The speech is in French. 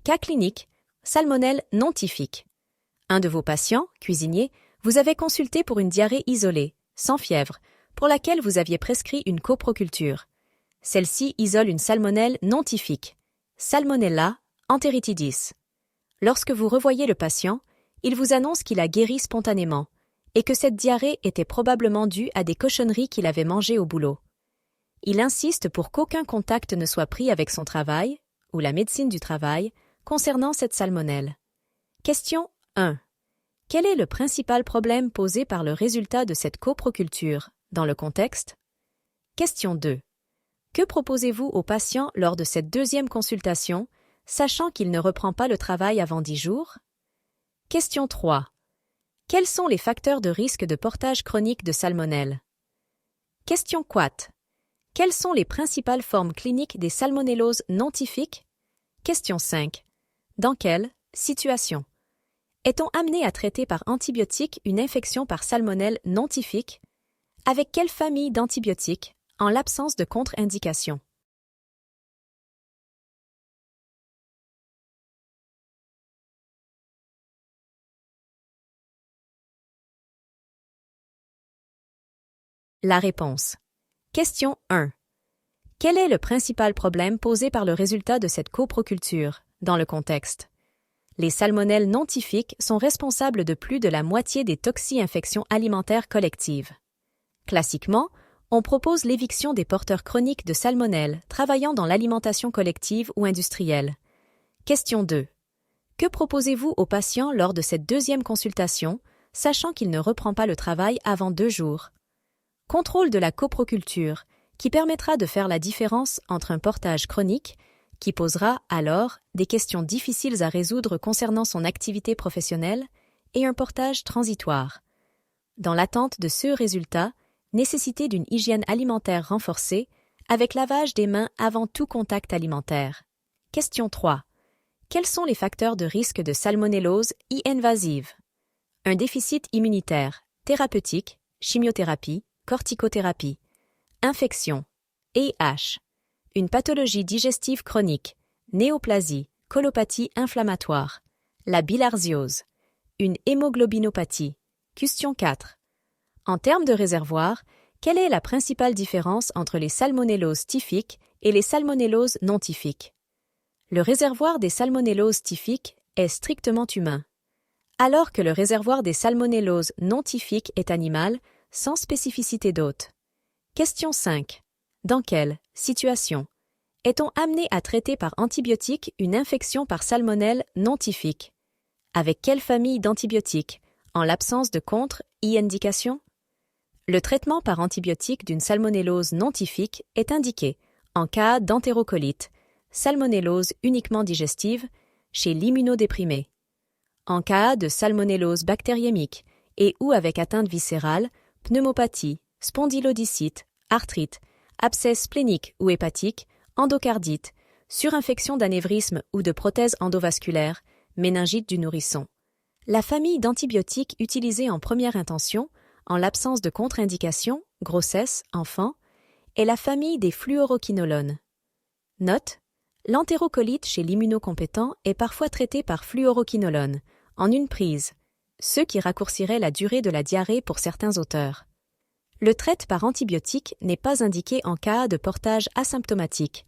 Cas clinique, salmonelle non typhique. Un de vos patients, cuisinier, vous avait consulté pour une diarrhée isolée, sans fièvre, pour laquelle vous aviez prescrit une coproculture. Celle-ci isole une salmonelle non typhique, Salmonella enteritidis. Lorsque vous revoyez le patient, il vous annonce qu'il a guéri spontanément et que cette diarrhée était probablement due à des cochonneries qu'il avait mangées au boulot. Il insiste pour qu'aucun contact ne soit pris avec son travail, ou la médecine du travail, concernant cette salmonelle. Question 1. Quel est le principal problème posé par le résultat de cette coproculture, dans le contexte? Question 2. Que proposez-vous au patient lors de cette deuxième consultation, sachant qu'il ne reprend pas le travail avant 10 jours? Question 3. Quels sont les facteurs de risque de portage chronique de salmonelle? Question 4. Quelles sont les principales formes cliniques des salmonelloses non typhiques? Question 5. Dans quelle situation est-on amené à traiter par antibiotiques une infection par salmonelle non typhique? Avec quelle famille d'antibiotiques, en l'absence de contre-indication? La réponse. Question 1. Quel est le principal problème posé par le résultat de cette coproculture, dans le contexte? Les salmonelles non typhiques sont responsables de plus de la moitié des toxi-infections alimentaires collectives. Classiquement, on propose l'éviction des porteurs chroniques de salmonelle travaillant dans l'alimentation collective ou industrielle. Question 2. Que proposez-vous au patient lors de cette deuxième consultation, sachant qu'il ne reprend pas le travail avant 2 jours? Contrôle de la coproculture, qui permettra de faire la différence entre un portage chronique, qui posera alors des questions difficiles à résoudre concernant son activité professionnelle, et un portage transitoire. Dans l'attente de ce résultat, nécessité d'une hygiène alimentaire renforcée, avec lavage des mains avant tout contact alimentaire. Question 3. Quels sont les facteurs de risque de salmonellose invasive? Un déficit immunitaire, thérapeutique, chimiothérapie, corticothérapie. Infection, EIH. Une pathologie digestive chronique, néoplasie, colopathie inflammatoire. La bilharziose. Une hémoglobinopathie. Question 4. En termes de réservoir, quelle est la principale différence entre les salmonelloses typhiques et les salmonelloses non typhiques? Le réservoir des salmonelloses typhiques est strictement humain, alors que le réservoir des salmonelloses non typhiques est animal, sans spécificité d'hôte. Question 5. Dans quelle situation est-on amené à traiter par antibiotiques une infection par salmonelle non typhique? Avec quelle famille d'antibiotiques, en l'absence de contre-indication? Le traitement par antibiotiques d'une salmonellose non typhique est indiqué en cas d'entérocolite, salmonellose uniquement digestive, chez l'immunodéprimé. En cas de salmonellose bactériémique et ou avec atteinte viscérale, pneumopathie, spondylodicite, arthrite, abcès splénique ou hépatique, endocardite, surinfection d'anévrisme ou de prothèse endovasculaire, méningite du nourrisson. La famille d'antibiotiques utilisée en première intention, en l'absence de contre-indication, grossesse, enfant, est la famille des fluoroquinolones. Note: l'entérocolite chez l'immunocompétent est parfois traitée par fluoroquinolone, en une prise, ce qui raccourcirait la durée de la diarrhée pour certains auteurs. Le traite par antibiotique n'est pas indiqué en cas de portage asymptomatique,